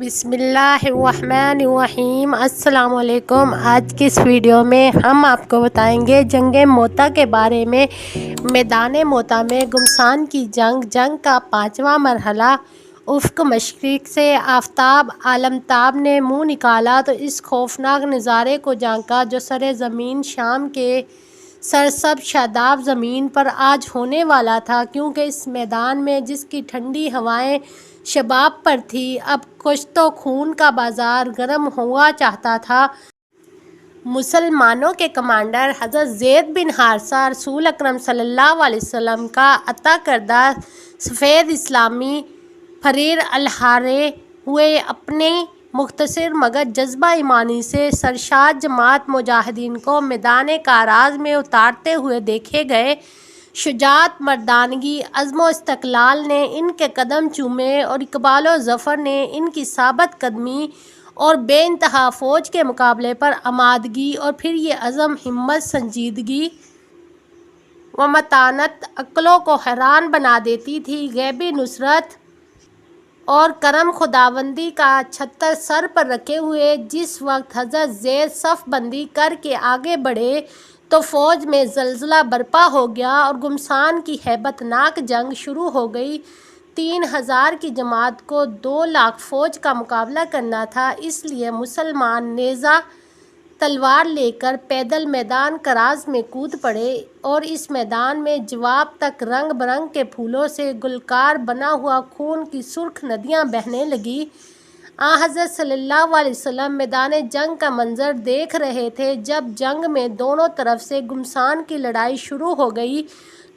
بسم اللہ الرحمن الرحیم۔ السلام علیکم۔ آج کی اس ویڈیو میں ہم آپ کو بتائیں گے جنگ موتا کے بارے میں۔ میدان موتا میں گمسان کی جنگ کا 5واں مرحلہ۔ افق مشرق سے آفتاب عالمتاب نے منہ نکالا تو اس خوفناک نظارے کو جھانکا جو سر زمین شام کے سرسبز شاداب زمین پر آج ہونے والا تھا، کیونکہ اس میدان میں جس کی ٹھنڈی ہوائیں شباب پر تھی، اب کشت و خون کا بازار گرم ہوا چاہتا تھا۔ مسلمانوں کے کمانڈر حضرت زید بن حارثہ رسول اکرم صلی اللہ علیہ وسلم کا عطا کردہ سفید اسلامی فریر الحارے ہوئے اپنی مختصر مگر جذبہ ایمانی سے سرشار جماعت مجاہدین کو میدان کاراز میں اتارتے ہوئے دیکھے گئے۔ شجاعت، مردانگی، عزم و استقلال نے ان کے قدم چومے اور اقبال و ظفر نے ان کی ثابت قدمی اور بے انتہا فوج کے مقابلے پر آمادگی، اور پھر یہ عزم، ہمت، سنجیدگی و متانت عقلوں کو حیران بنا دیتی تھی۔ غیبی نصرت اور کرم خداوندی کا چھتر سر پر رکھے ہوئے جس وقت حضرت زید صف بندی کر کے آگے بڑھے تو فوج میں زلزلہ برپا ہو گیا اور گمسان کی ہیبت ناک جنگ شروع ہو گئی۔ 3000 کی جماعت کو 2 لاکھ فوج کا مقابلہ کرنا تھا، اس لیے مسلمان نیزہ تلوار لے کر پیدل میدان کراز میں کود پڑے، اور اس میدان میں جواب تک رنگ برنگ کے پھولوں سے گلکار بنا ہوا خون کی سرخ ندیاں بہنے لگیں۔ حضرت صلی اللہ علیہ وسلم میدان جنگ کا منظر دیکھ رہے تھے۔ جب جنگ میں دونوں طرف سے گمسان کی لڑائی شروع ہو گئی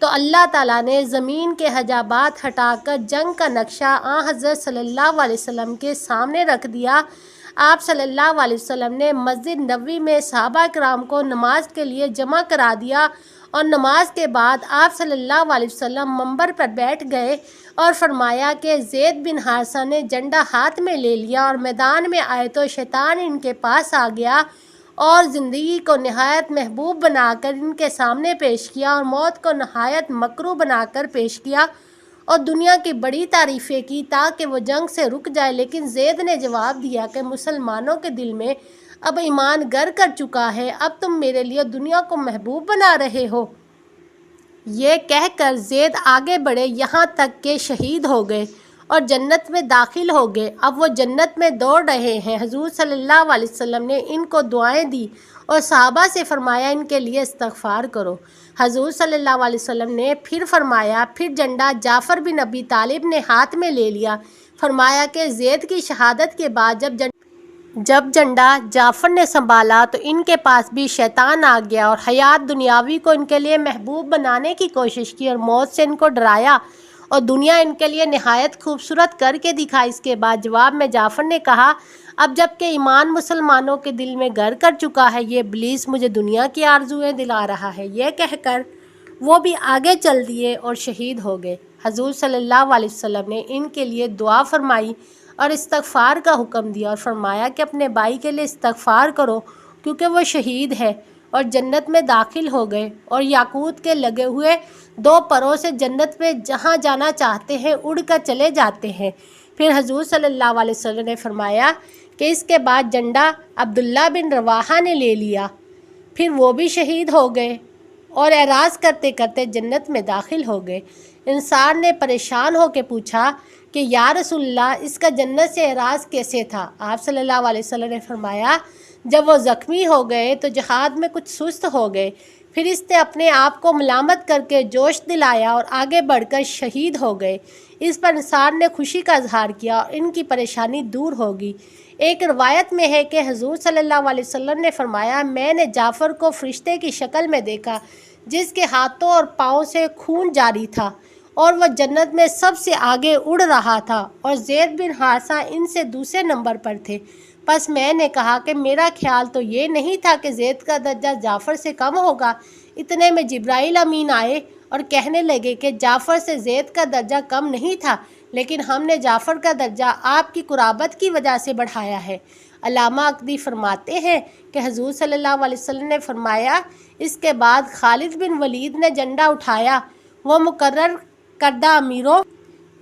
تو اللہ تعالیٰ نے زمین کے حجابات ہٹا کر جنگ کا نقشہ حضرت صلی اللہ علیہ وسلم کے سامنے رکھ دیا۔ آپ صلی اللہ علیہ وسلم نے مسجد نبوی میں صحابہ کرام کو نماز کے لیے جمع کرا دیا، اور نماز کے بعد آپ صلی اللہ علیہ وسلم منبر پر بیٹھ گئے اور فرمایا کہ زید بن حارثہ نے جھنڈا ہاتھ میں لے لیا اور میدان میں آئے تو شیطان ان کے پاس آ گیا اور زندگی کو نہایت محبوب بنا کر ان کے سامنے پیش کیا، اور موت کو نہایت مکروہ بنا کر پیش کیا، اور دنیا کی بڑی تعریفیں کی تاکہ وہ جنگ سے رک جائے۔ لیکن زید نے جواب دیا کہ مسلمانوں کے دل میں اب ایمان گر کر چکا ہے، اب تم میرے لیے دنیا کو محبوب بنا رہے ہو۔ یہ کہہ کر زید آگے بڑھے یہاں تک کہ شہید ہو گئے اور جنت میں داخل ہو گئے۔ اب وہ جنت میں دوڑ رہے ہیں۔ حضور صلی اللہ علیہ وسلم نے ان کو دعائیں دی اور صحابہ سے فرمایا ان کے لیے استغفار کرو۔ حضور صلی اللہ علیہ وسلم نے پھر فرمایا، پھر جھنڈا جعفر بن ابی طالب نے ہاتھ میں لے لیا۔ فرمایا کہ زید کی شہادت کے بعد جب جھنڈا جعفر نے سنبھالا تو ان کے پاس بھی شیطان آ گیا اور حیات دنیاوی کو ان کے لیے محبوب بنانے کی کوشش کی اور موت سے ان کو ڈرایا اور دنیا ان کے لیے نہایت خوبصورت کر کے دکھائی۔ اس کے بعد جواب میں جعفر نے کہا، اب جب کہ ایمان مسلمانوں کے دل میں گر کر چکا ہے، یہ ابلیس مجھے دنیا کی آرزوئیں دلا رہا ہے۔ یہ کہہ کر وہ بھی آگے چل دیے اور شہید ہو گئے۔ حضور صلی اللہ علیہ وسلم نے ان کے لیے دعا فرمائی اور استغفار کا حکم دیا اور فرمایا کہ اپنے بھائی کے لیے استغفار کرو کیونکہ وہ شہید ہے، اور جنت میں داخل ہو گئے اور یاقوت کے لگے ہوئے 2 پروں سے جنت میں جہاں جانا چاہتے ہیں اڑ کر چلے جاتے ہیں۔ پھر حضور صلی اللہ علیہ وسلم نے فرمایا کہ اس کے بعد جھنڈا عبداللہ بن رواحہ نے لے لیا، پھر وہ بھی شہید ہو گئے اور اعراض کرتے کرتے جنت میں داخل ہو گئے۔ انصار نے پریشان ہو کے پوچھا کہ یا رسول اللہ، اس کا جنت سے اعراض کیسے تھا؟ آپ صلی اللہ علیہ وسلم نے فرمایا، جب وہ زخمی ہو گئے تو جہاد میں کچھ سست ہو گئے، پھر اس نے اپنے آپ کو ملامت کر کے جوش دلایا اور آگے بڑھ کر شہید ہو گئے۔ اس پر انصار نے خوشی کا اظہار کیا اور ان کی پریشانی دور ہوگی۔ ایک روایت میں ہے کہ حضور صلی اللہ علیہ وسلم نے فرمایا، میں نے جعفر کو فرشتے کی شکل میں دیکھا جس کے ہاتھوں اور پاؤں سے خون جاری تھا، اور وہ جنت میں سب سے آگے اڑ رہا تھا، اور زید بن حارثہ ان سے دوسرے نمبر پر تھے۔ پس میں نے کہا کہ میرا خیال تو یہ نہیں تھا کہ زید کا درجہ جعفر سے کم ہوگا۔ اتنے میں جبرائیل امین آئے اور کہنے لگے کہ جعفر سے زید کا درجہ کم نہیں تھا، لیکن ہم نے جعفر کا درجہ آپ کی قرابت کی وجہ سے بڑھایا ہے۔ علامہ عقدی فرماتے ہیں کہ حضور صلی اللہ علیہ وسلم نے فرمایا، اس کے بعد خالد بن ولید نے جھنڈا اٹھایا۔ وہ مقرر کردہ امیروں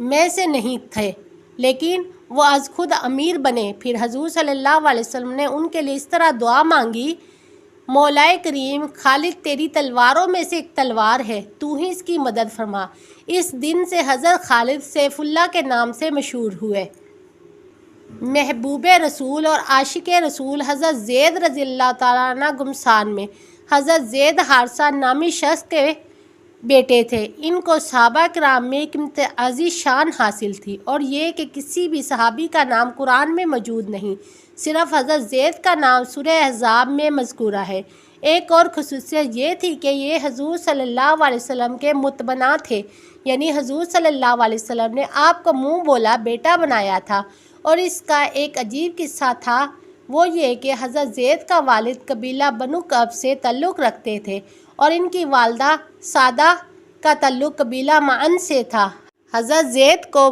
میں سے نہیں تھے، لیکن وہ از خود امیر بنے۔ پھر حضور صلی اللہ علیہ وسلم نے ان کے لیے اس طرح دعا مانگی، مولا کریم، خالد تیری تلواروں میں سے ایک تلوار ہے، تو ہی اس کی مدد فرما۔ اس دن سے حضرت خالد سیف اللہ کے نام سے مشہور ہوئے۔ محبوب رسول اور عاشق رسول حضرت زید رضی اللہ تعالیٰ عنہ گمسان میں حضرت زید حارثہ نامی شخص کے بیٹے تھے۔ ان کو صحابہ کرام میں ایک امتیازی شان حاصل تھی، اور یہ کہ کسی بھی صحابی کا نام قرآن میں موجود نہیں، صرف حضرت زید کا نام سورہ احزاب میں مذکورہ ہے۔ ایک اور خصوصیت یہ تھی کہ یہ حضور صلی اللہ علیہ وسلم کے متبنہ تھے، یعنی حضور صلی اللہ علیہ وسلم نے آپ کو منہ بولا بیٹا بنایا تھا۔ اور اس کا ایک عجیب قصہ تھا، وہ یہ کہ حضرت زید کا والد قبیلہ بنو کعب سے تعلق رکھتے تھے، اور ان کی والدہ سعدہ کا تعلق قبیلہ معن سے تھا۔ حضرت زید کو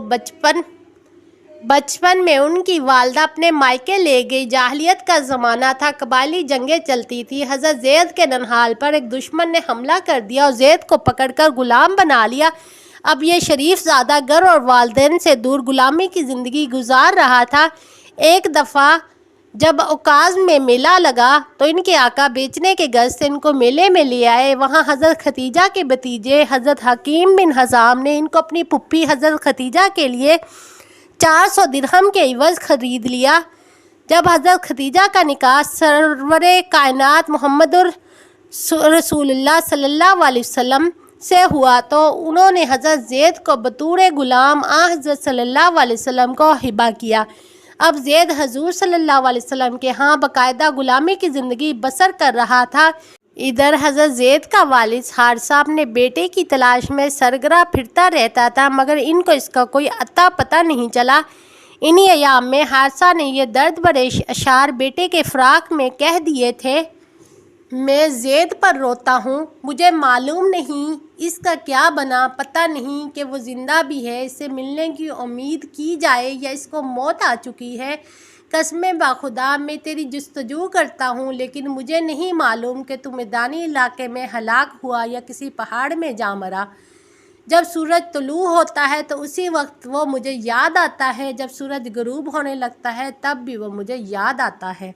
بچپن میں ان کی والدہ اپنے مائکے لے گئی۔ جاہلیت کا زمانہ تھا، قبائلی جنگیں چلتی تھی۔ حضرت زید کے ننھال پر ایک دشمن نے حملہ کر دیا اور زید کو پکڑ کر غلام بنا لیا۔ اب یہ شریف زادہ گھر اور والدین سے دور غلامی کی زندگی گزار رہا تھا۔ ایک دفعہ جب اوکاز میں میلہ لگا تو ان کے آقا بیچنے کے غرض سے ان کو میلے میں لے آئے۔ وہاں حضرت ختیجہ کے بھتیجے حضرت حکیم بن حزام نے ان کو اپنی پھپھی حضرت ختیجہ کے لیے 400 درہم کے عوض خرید لیا۔ جب حضرت ختیجہ کا نکاح سرور کائنات محمد رسول اللہ صلی اللہ علیہ وسلم سے ہوا تو انہوں نے حضرت زید کو بطور غلام حضرت صلی اللہ علیہ وسلم کو ہبہ کیا۔ اب زید حضور صلی اللہ علیہ وسلم کے ہاں باقاعدہ غلامی کی زندگی بسر کر رہا تھا۔ ادھر حضرت زید کا والد حارثہ اپنے بیٹے کی تلاش میں سرگرہ پھرتا رہتا تھا، مگر ان کو اس کا کوئی اتا پتہ نہیں چلا۔ انہی ایام میں حارثہ نے یہ درد بھرے اشعار بیٹے کے فراق میں کہہ دیے تھے: میں زید پر روتا ہوں، مجھے معلوم نہیں اس کا کیا بنا، پتہ نہیں کہ وہ زندہ بھی ہے، اس سے ملنے کی امید کی جائے یا اس کو موت آ چکی ہے۔ قسم بخدا میں تیری جستجو کرتا ہوں، لیکن مجھے نہیں معلوم کہ تو میدانی علاقے میں ہلاک ہوا یا کسی پہاڑ میں جا مرا۔ جب سورج طلوع ہوتا ہے تو اسی وقت وہ مجھے یاد آتا ہے، جب سورج غروب ہونے لگتا ہے تب بھی وہ مجھے یاد آتا ہے،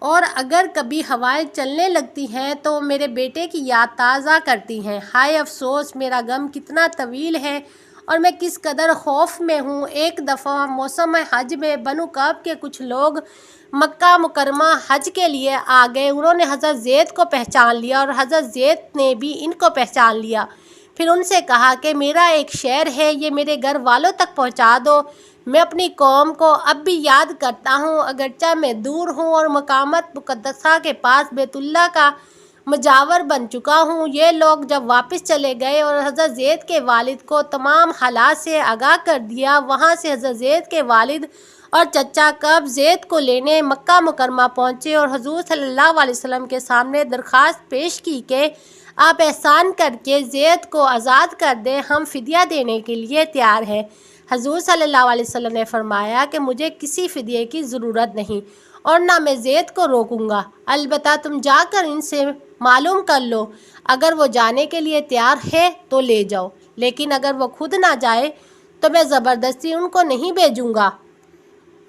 اور اگر کبھی ہوائیں چلنے لگتی ہیں تو میرے بیٹے کی یاد تازہ کرتی ہیں۔ ہائے افسوس، میرا غم کتنا طویل ہے اور میں کس قدر خوف میں ہوں۔ ایک دفعہ موسم حج میں بنو کعب کے کچھ لوگ مکہ مکرمہ حج کے لیے آ گئے۔ انہوں نے حضرت زید کو پہچان لیا اور حضرت زید نے بھی ان کو پہچان لیا۔ پھر ان سے کہا کہ میرا ایک شعر ہے، یہ میرے گھر والوں تک پہنچا دو۔ میں اپنی قوم کو اب بھی یاد کرتا ہوں، اگرچہ میں دور ہوں اور مقامات مقدسہ کے پاس بیت اللہ کا مجاور بن چکا ہوں۔ یہ لوگ جب واپس چلے گئے اور حضرت زید کے والد کو تمام حالات سے آگاہ کر دیا، وہاں سے حضرت زید کے والد اور چچا کعب زید کو لینے مکہ مکرمہ پہنچے اور حضور صلی اللہ علیہ وسلم کے سامنے درخواست پیش کی کہ آپ احسان کر کے زید کو آزاد کر دیں، ہم فدیہ دینے کے لیے تیار ہیں۔ حضور صلی اللہ علیہ وسلم نے فرمایا کہ مجھے کسی فدیے کی ضرورت نہیں اور نہ میں زید کو روکوں گا، البتہ تم جا کر ان سے معلوم کر لو، اگر وہ جانے کے لیے تیار ہے تو لے جاؤ، لیکن اگر وہ خود نہ جائے تو میں زبردستی ان کو نہیں بھیجوں گا۔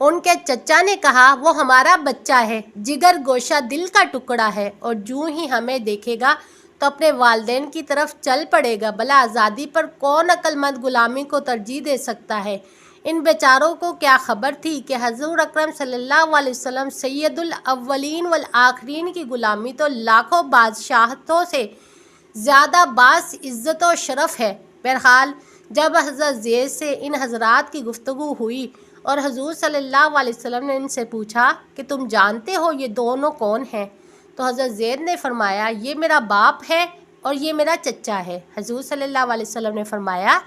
ان کے چچا نے کہا، وہ ہمارا بچہ ہے، جگر گوشہ دل کا ٹکڑا ہے، اور جوں ہی ہمیں دیکھے گا تو اپنے والدین کی طرف چل پڑے گا۔ بھلا آزادی پر کون عقل مند غلامی کو ترجیح دے سکتا ہے؟ ان بیچاروں کو کیا خبر تھی کہ حضور اکرم صلی اللہ علیہ وسلم سید الاولین والآخرین کی غلامی تو لاکھوں بادشاہتوں سے زیادہ باعث عزت و شرف ہے۔ بہرحال جب حضرت زید سے ان حضرات کی گفتگو ہوئی اور حضور صلی اللہ علیہ وسلم نے ان سے پوچھا کہ تم جانتے ہو یہ دونوں کون ہیں، تو حضرت زید نے فرمایا، یہ میرا باپ ہے اور یہ میرا چچا ہے۔ حضور صلی اللہ علیہ وسلم نے فرمایا،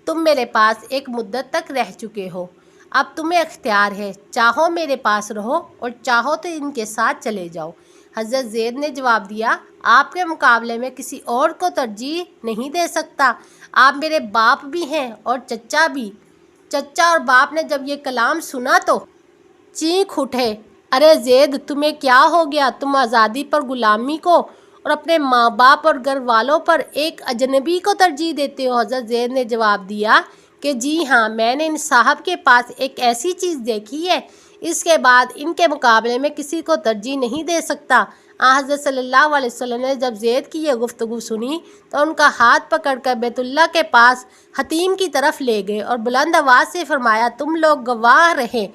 تم میرے پاس ایک مدت تک رہ چکے ہو، اب تمہیں اختیار ہے، چاہو میرے پاس رہو اور چاہو تو ان کے ساتھ چلے جاؤ۔ حضرت زید نے جواب دیا، آپ کے مقابلے میں کسی اور کو ترجیح نہیں دے سکتا، آپ میرے باپ بھی ہیں اور چچا بھی۔ چچا اور باپ نے جب یہ کلام سنا تو چیخ اٹھے، ارے زید، تمہیں کیا ہو گیا؟ تم آزادی پر غلامی کو اور اپنے ماں باپ اور گھر والوں پر ایک اجنبی کو ترجیح دیتے ہو۔ حضرت زید نے جواب دیا کہ جی ہاں، میں نے ان صاحب کے پاس ایک ایسی چیز دیکھی ہے، اس کے بعد ان کے مقابلے میں کسی کو ترجیح نہیں دے سکتا۔ حضرت صلی اللہ علیہ وسلم نے جب زید کی یہ گفتگو سنی تو ان کا ہاتھ پکڑ کر بیت اللہ کے پاس حتیم کی طرف لے گئے اور بلند آواز سے فرمایا، تم لوگ گواہ رہے،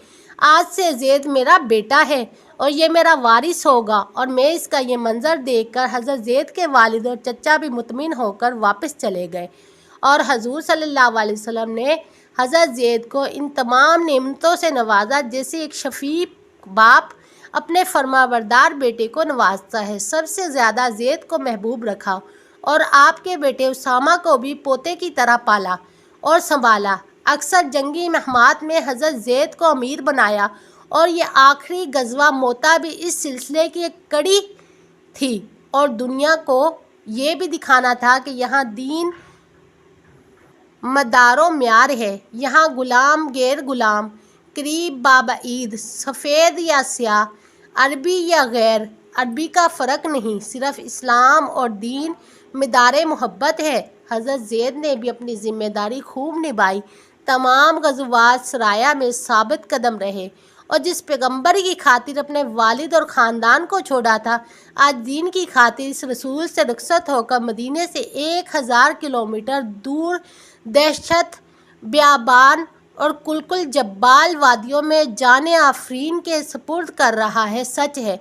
آج سے زید میرا بیٹا ہے اور یہ میرا وارث ہوگا۔ اور میں اس کا یہ منظر دیکھ کر حضرت زید کے والد اور چچا بھی مطمئن ہو کر واپس چلے گئے، اور حضور صلی اللہ علیہ وسلم نے حضرت زید کو ان تمام نعمتوں سے نوازا جیسے ایک شفیق باپ اپنے فرما بردار بیٹے کو نوازتا ہے۔ سب سے زیادہ زید کو محبوب رکھا اور آپ کے بیٹے اسامہ کو بھی پوتے کی طرح پالا اور سنبھالا۔ اکثر جنگی مہمات میں حضرت زید کو امیر بنایا، اور یہ آخری غزوہ موتا بھی اس سلسلے کی ایک کڑی تھی، اور دنیا کو یہ بھی دکھانا تھا کہ یہاں دین مدار و معیار ہے، یہاں غلام غیر غلام، قریب بابعید، سفید یا سیاہ، عربی یا غیر عربی کا فرق نہیں، صرف اسلام اور دین مدار محبت ہے۔ حضرت زید نے بھی اپنی ذمہ داری خوب نبھائی، تمام غزوات سرایا میں ثابت قدم رہے، اور جس پیغمبر کی خاطر اپنے والد اور خاندان کو چھوڑا تھا، آج دین کی خاطر اس رسول سے رخصت ہو کر مدینے سے 1000 کلومیٹر دور دہشت بیابان اور کلکل جبال وادیوں میں جان آفرین کے سپرد کر رہا ہے۔ سچ ہے،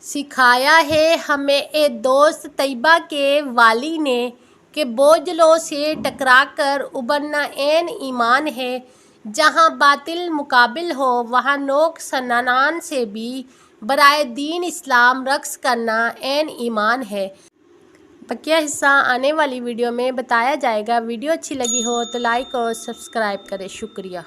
سکھایا ہے ہمیں اے دوست طیبہ کے والی نے، کہ بوجھلوں سے ٹکرا کر ابھرنا عین ایمان ہے۔ جہاں باطل مقابل ہو وہاں نوک سنان سے بھی برائے دین اسلام رقص کرنا عین ایمان ہے۔ بقیہ حصہ آنے والی ویڈیو میں بتایا جائے گا۔ ویڈیو اچھی لگی ہو تو لائک اور سبسکرائب کریں۔ شکریہ۔